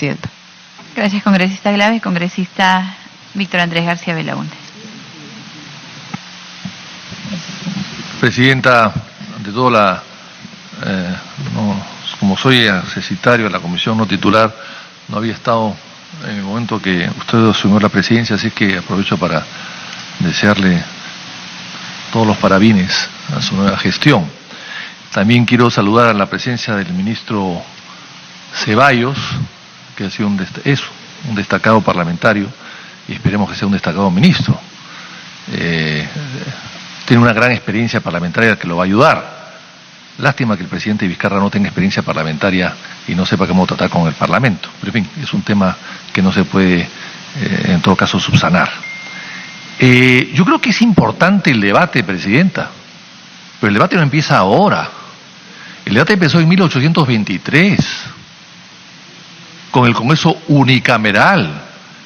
Presidenta. Gracias, congresista Glave. Congresista Víctor Andrés García Belaúnde. Presidenta, ante todo, como soy accesitario a la comisión no titular, no había estado en el momento que usted asumió la presidencia, así que aprovecho para desearle todos los parabienes a su nueva gestión. También quiero saludar a la presencia del ministro Ceballos, que ha sido un destacado parlamentario, y esperemos que sea un destacado ministro. Tiene una gran experiencia parlamentaria que lo va a ayudar. Lástima que el presidente Vizcarra no tenga experiencia parlamentaria y no sepa cómo tratar con el Parlamento. Pero en fin, es un tema que no se puede, en todo caso, subsanar. Yo creo que es importante el debate, Presidenta, pero el debate no empieza ahora. El debate empezó en 1823, con el Congreso unicameral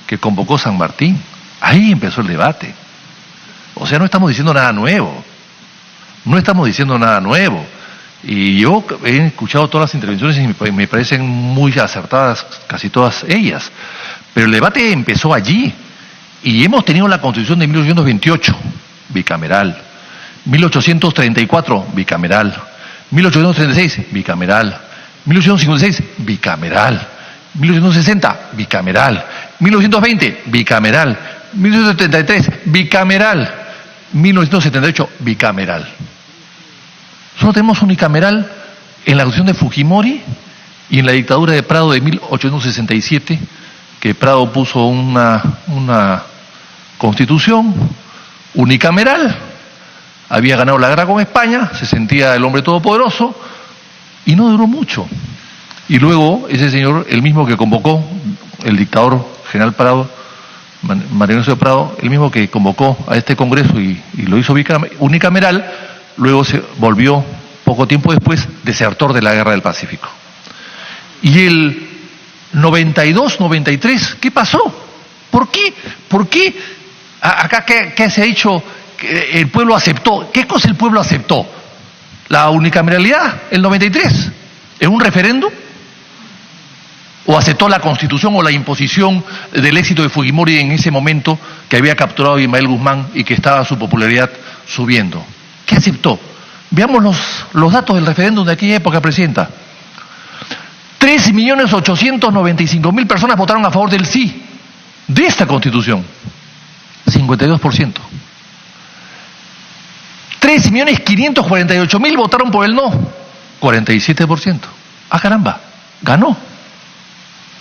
que convocó San Martín. Ahí empezó el debate. O sea, no estamos diciendo nada nuevo. No estamos diciendo nada nuevo. Y yo he escuchado todas las intervenciones y me parecen muy acertadas casi todas ellas. Pero el debate empezó allí. Y hemos tenido la Constitución de 1828, bicameral. 1834, bicameral. 1836, bicameral. 1856, bicameral. 1860, bicameral. 1920, bicameral. 1973, bicameral. 1978, bicameral. Solo tenemos unicameral en la Constitución de Fujimori y en la dictadura de Prado de 1867, que Prado puso una constitución unicameral. Había ganado la guerra con España, se sentía el hombre todopoderoso y no duró mucho. Y luego ese señor, el mismo que convocó, el dictador general Prado, Mariano José Prado, el mismo que convocó a este Congreso y lo hizo unicameral, luego se volvió, poco tiempo después, desertor de la Guerra del Pacífico. Y el 92, 93, ¿qué pasó? ¿Por qué? ¿Por qué? Acá, ¿qué se ha hecho? El pueblo aceptó. ¿Qué cosa el pueblo aceptó? ¿La unicameralidad, el 93? ¿En un referéndum? ¿O aceptó la Constitución o la imposición del éxito de Fujimori en ese momento, que había capturado a Ismael Guzmán y que estaba su popularidad subiendo? ¿Qué aceptó? Veamos los datos del referéndum de aquella época, Presidenta. 3.895.000 personas votaron a favor del sí, de esta Constitución. 52%. 3.548.000 votaron por el no. 47%. ¡Ah, caramba! Ganó.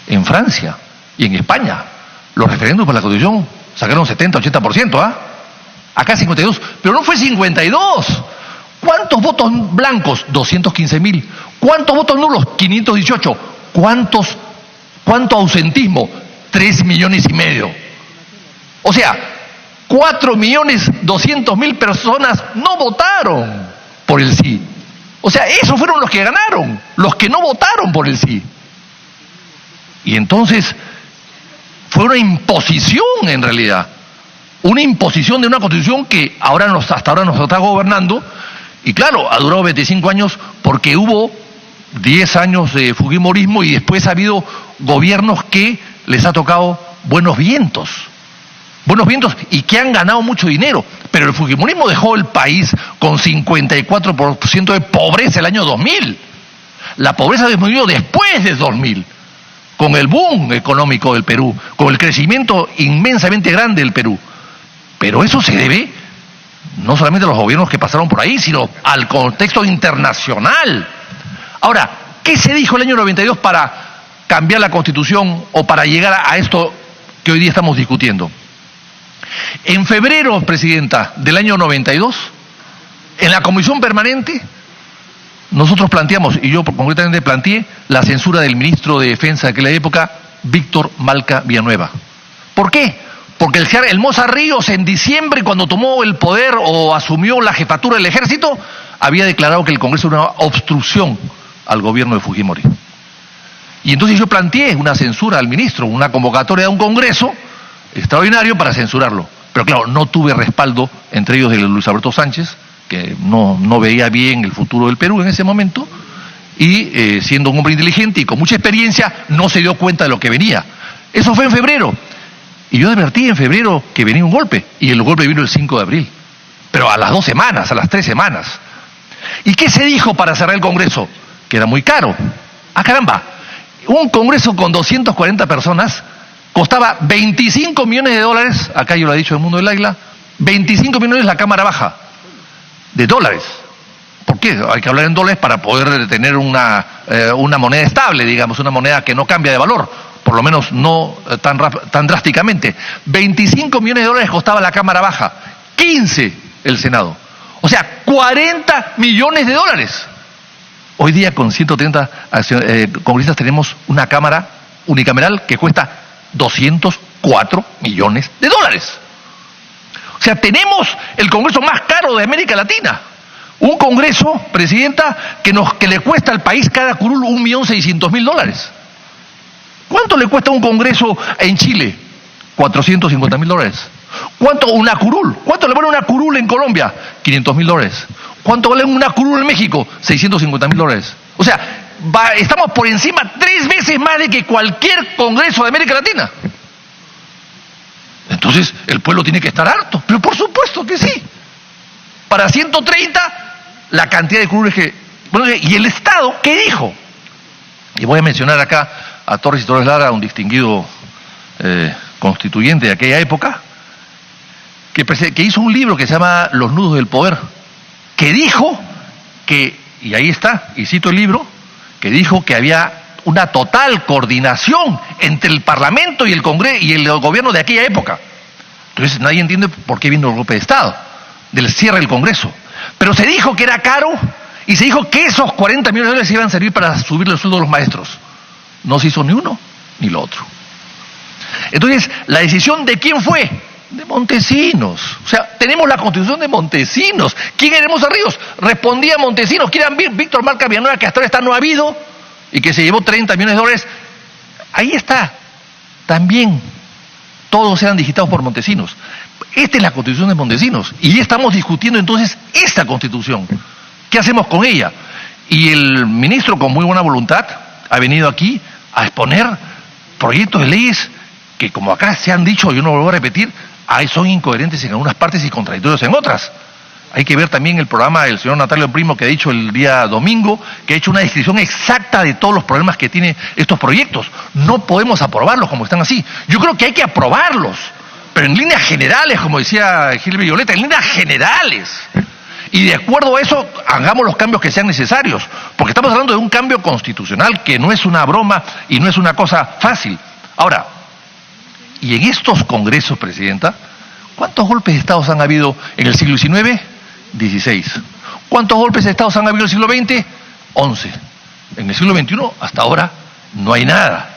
En Francia y en España, los referéndums por la Constitución sacaron 70, 80%, ¿ah? Acá 52, pero no fue 52. ¿Cuántos votos blancos? 215.000. ¿Cuántos votos nulos? 518. ¿Cuánto ausentismo? 3,5 millones. O sea, 4.200.000 personas no votaron por el sí. O sea, esos fueron los que ganaron, los que no votaron por el sí. Y entonces fue una imposición en realidad, una imposición de una Constitución que hasta ahora nos está gobernando, y claro, ha durado 25 años porque hubo 10 años de fujimorismo y después ha habido gobiernos que les ha tocado buenos vientos y que han ganado mucho dinero, pero el fujimorismo dejó el país con 54% de pobreza el año 2000. La pobreza disminuyó después de 2000. Con el boom económico del Perú, con el crecimiento inmensamente grande del Perú. Pero eso se debe no solamente a los gobiernos que pasaron por ahí, sino al contexto internacional. Ahora, ¿qué se dijo el año 92 para cambiar la Constitución o para llegar a esto que hoy día estamos discutiendo? En febrero, Presidenta, del año 92, en la Comisión Permanente, nosotros planteamos, y yo concretamente planteé, la censura del ministro de Defensa de aquella época, Víctor Malca Villanueva. ¿Por qué? Porque el Moza Ríos en diciembre, cuando tomó el poder o asumió la jefatura del ejército, había declarado que el Congreso era una obstrucción al gobierno de Fujimori. Y entonces yo planteé una censura al ministro, una convocatoria de un Congreso extraordinario para censurarlo. Pero claro, no tuve respaldo, entre ellos de Luis Alberto Sánchez, que no veía bien el futuro del Perú en ese momento, y siendo un hombre inteligente y con mucha experiencia, no se dio cuenta de lo que venía. Eso fue en febrero. Y yo advertí en febrero que venía un golpe, y el golpe vino el 5 de abril. Pero a las 2 semanas, a las 3 semanas. ¿Y qué se dijo para cerrar el Congreso? Que era muy caro. ¡Ah, caramba! Un Congreso con 240 personas costaba 25 millones de dólares, acá yo lo he dicho en el mundo del águila, 25 millones la Cámara Baja, de dólares. ¿Por qué? Hay que hablar en dólares para poder tener una moneda estable, digamos, una moneda que no cambia de valor, por lo menos no tan drásticamente. 25 millones de dólares costaba la Cámara Baja, 15 el Senado. O sea, 40 millones de dólares. Hoy día con 130 congresistas tenemos una Cámara unicameral que cuesta 204 millones de dólares. O sea, tenemos el Congreso más caro de América Latina. Un Congreso, Presidenta, que le cuesta al país cada curul 1.600.000 dólares. ¿Cuánto le cuesta un Congreso en Chile? 450.000 dólares. ¿Cuánto una curul? ¿Cuánto le vale una curul en Colombia? 500.000 dólares. ¿Cuánto vale una curul en México? 650.000 dólares. O sea, estamos por encima 3 veces más de que cualquier Congreso de América Latina. Entonces, el pueblo tiene que estar harto. Pero por supuesto que sí. Para 130, la cantidad de curules que... Bueno, ¿y el Estado qué dijo? Y voy a mencionar acá a Torres y Torres Lara, un distinguido constituyente de aquella época, que hizo un libro que se llama Los nudos del poder, que dijo que, y ahí está, y cito el libro, que dijo que había una total coordinación entre el Parlamento y el Congreso y el gobierno de aquella época. Entonces nadie entiende por qué vino el golpe de Estado, del cierre del Congreso. Pero se dijo que era caro y se dijo que esos 40 millones de dólares iban a servir para subir el sueldo de los maestros. No se hizo ni uno ni lo otro. Entonces, ¿la decisión de quién fue? De Montesinos. O sea, tenemos la Constitución de Montesinos. ¿Quién era Hermosa Ríos? Respondía Montesinos. ¿Quién era Víctor Marca Villanueva, que hasta ahora no ha habido y que se llevó 30 millones de dólares? Ahí está. También todos eran digitados por Montesinos. Esta es la Constitución de Montesinos. Y estamos discutiendo entonces esta Constitución. ¿Qué hacemos con ella? Y el ministro, con muy buena voluntad, ha venido aquí a exponer proyectos de leyes que, como acá se han dicho, yo no lo voy a repetir, son incoherentes en algunas partes y contradictorios en otras. Hay que ver también el programa del señor Natalio Primo, que ha dicho el día domingo, que ha hecho una descripción exacta de todos los problemas que tiene estos proyectos. No podemos aprobarlos como están así. Yo creo que hay que aprobarlos, pero en líneas generales, como decía Gil Villoleta, en líneas generales. Y de acuerdo a eso, hagamos los cambios que sean necesarios, porque estamos hablando de un cambio constitucional que no es una broma y no es una cosa fácil. Ahora, y en estos congresos, Presidenta, ¿cuántos golpes de Estado han habido en el siglo XIX? 16. ¿Cuántos golpes de Estado han habido en el siglo XX? 11. En el siglo XXI, hasta ahora, no hay nada.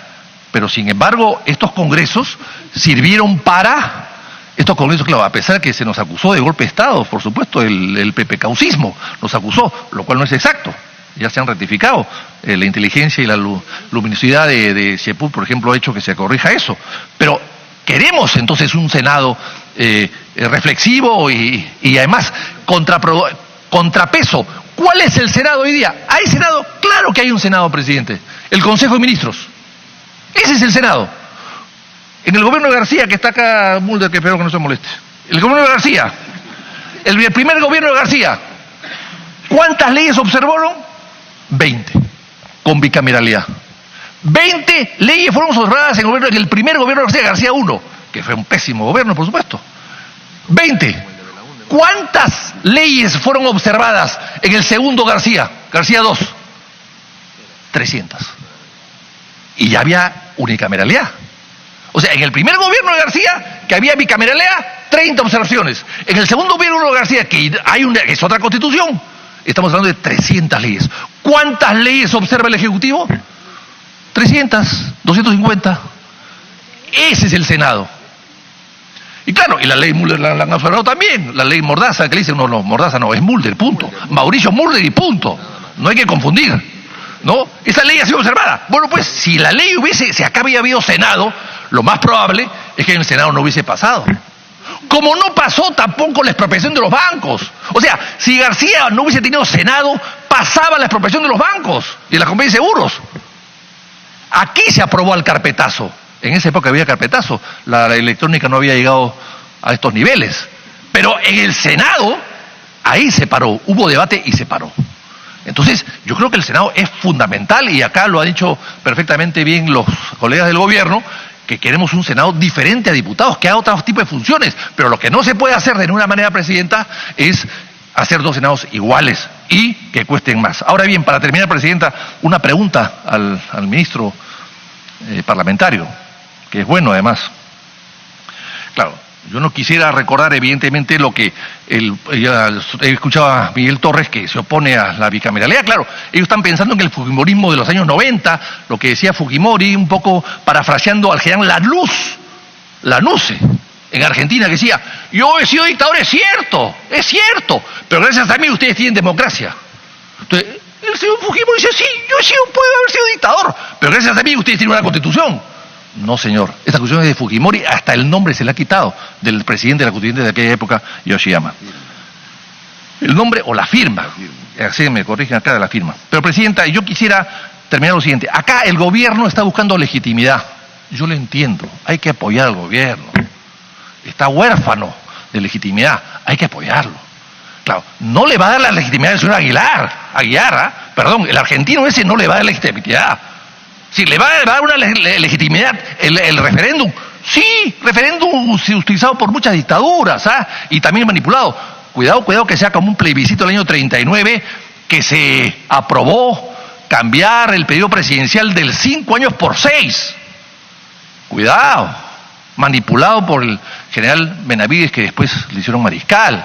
Pero, sin embargo, estos congresos sirvieron para... Estos congresos, claro, a pesar que se nos acusó de golpe de Estado, por supuesto, el pepecaucismo nos acusó, lo cual no es exacto. Ya se han rectificado. La inteligencia y la luminosidad de Sheput, por ejemplo, ha hecho que se corrija eso. Pero queremos entonces un Senado reflexivo y además contrapeso. ¿Cuál es el Senado hoy día? ¿Hay Senado? Claro que hay un Senado, Presidente. El Consejo de Ministros. Ese es el Senado. En el gobierno de García, que está acá Mulder, que espero que no se moleste. El gobierno de García, el primer gobierno de García, ¿cuántas leyes observaron? 20, con bicameralidad. 20 leyes fueron observadas en el primer gobierno de García 1, que fue un pésimo gobierno, por supuesto. 20. ¿Cuántas leyes fueron observadas en el segundo García 2? 300. Y ya había unicameralidad. O sea, en el primer gobierno de García, que había bicameralidad, 30 observaciones. En el segundo gobierno de García, que es otra constitución, estamos hablando de 300 leyes. ¿Cuántas leyes observa el Ejecutivo? 300, 250. Ese es el Senado. Y claro, y la ley Mulder la han observado también. La ley Mordaza, que le dicen, no, Mordaza no, es Mulder, punto. Mauricio Mulder y punto. No hay que confundir, ¿no? Esa ley ha sido observada. Bueno, pues, si la ley si acá había habido Senado, lo más probable es que en el Senado no hubiese pasado. Como no pasó tampoco la expropiación de los bancos. O sea, si García no hubiese tenido Senado, pasaba la expropiación de los bancos y de la compañía de seguros. Aquí se aprobó al carpetazo. En esa época había carpetazo. La electrónica no había llegado a estos niveles. Pero en el Senado, ahí se paró. Hubo debate y se paró. Entonces, yo creo que el Senado es fundamental, y acá lo han dicho perfectamente bien los colegas del gobierno, que queremos un Senado diferente a diputados, que haga otros tipos de funciones. Pero lo que no se puede hacer de ninguna manera, Presidenta, es hacer dos Senados iguales y que cuesten más. Ahora bien, para terminar, Presidenta, una pregunta al ministro parlamentario, que es bueno además. Claro, yo no quisiera recordar evidentemente lo que he escuchado a Miguel Torres, que se opone a la bicameralidad. Claro, ellos están pensando en el fujimorismo de los años 90, lo que decía Fujimori, un poco parafraseando al general Lanusse, en Argentina, que decía: yo he sido dictador, es cierto, pero gracias a mí ustedes tienen democracia. Entonces, el señor Fujimori dice: sí, puedo haber sido dictador, pero gracias a mí ustedes tienen una constitución. No, señor, esta constitución es de Fujimori, hasta el nombre se le ha quitado del presidente de la constituyente de aquella época, Yoshiyama. El nombre o la firma, así me corrigen acá de la firma. Pero, Presidenta, yo quisiera terminar lo siguiente. Acá el gobierno está buscando legitimidad. Yo lo entiendo, hay que apoyar al gobierno. Está huérfano de legitimidad, hay que apoyarlo. Claro, no le va a dar la legitimidad al señor Aguiar, perdón, el argentino ese no le va a dar legitimidad. Si le va a dar una legitimidad el referéndum, sí, referéndum utilizado por muchas dictaduras, y también manipulado. Cuidado que sea como un plebiscito del año 39, que se aprobó cambiar el periodo presidencial del 5 años por 6. Cuidado, manipulado por el general Benavides, que después le hicieron mariscal,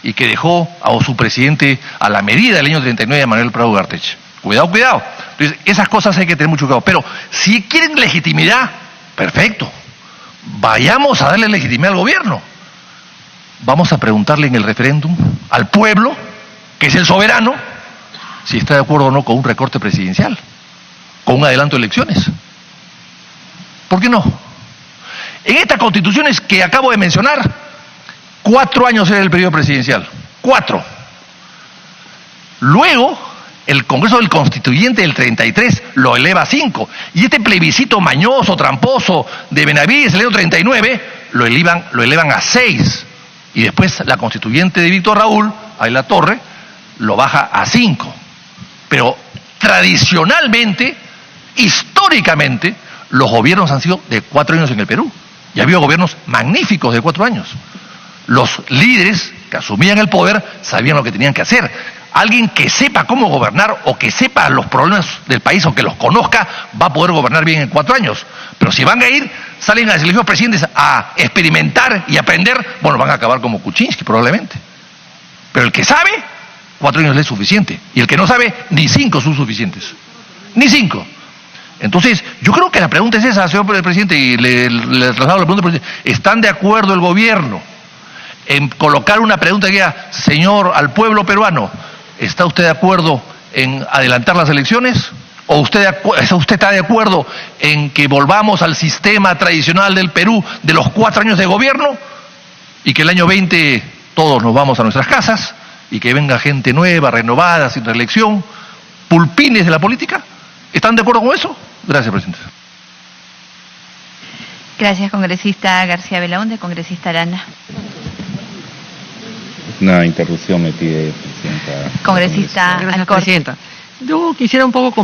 y que dejó a su presidente a la medida del año 39, Manuel Prado Ugarteche. Cuidado. Entonces, esas cosas hay que tener mucho cuidado. Pero si quieren legitimidad, perfecto. Vayamos a darle legitimidad al gobierno. Vamos a preguntarle en el referéndum al pueblo, que es el soberano, si está de acuerdo o no con un recorte presidencial, con un adelanto de elecciones. ¿Por qué no? En estas constituciones que acabo de mencionar, 4 años era el periodo presidencial. 4. Luego, el Congreso del Constituyente del 33 lo eleva a 5. Y este plebiscito mañoso, tramposo de Benavides, el año 39, lo elevan a 6. Y después la Constituyente de Víctor Raúl, ahí la Torre, lo baja a 5. Pero tradicionalmente, históricamente, los gobiernos han sido de 4 años en el Perú. Y ha habido gobiernos magníficos de 4 años. Los líderes que asumían el poder sabían lo que tenían que hacer. Alguien que sepa cómo gobernar, o que sepa los problemas del país, o que los conozca, va a poder gobernar bien en 4 años. Pero si salen a las elecciones presidentes a experimentar y aprender, bueno, van a acabar como Kuczynski probablemente. Pero el que sabe, 4 años le es suficiente. Y el que no sabe, ni 5 son suficientes. Ni 5. Entonces, yo creo que la pregunta es esa, señor presidente, y le traslado la pregunta al presidente. ¿Están de acuerdo el gobierno en colocar una pregunta que diga: señor, al pueblo peruano, ¿está usted de acuerdo en adelantar las elecciones? ¿O usted está de acuerdo en que volvamos al sistema tradicional del Perú de los 4 años de gobierno y que el año 20 todos nos vamos a nuestras casas y que venga gente nueva, renovada, sin reelección, pulpines de la política? ¿Están de acuerdo con eso? Gracias, presidente. Gracias, congresista García Belaúnde. Congresista Arana. Una interrupción me pide, Presidenta. Congresista Gracias, Alcorta. Presidenta. Yo quisiera un poco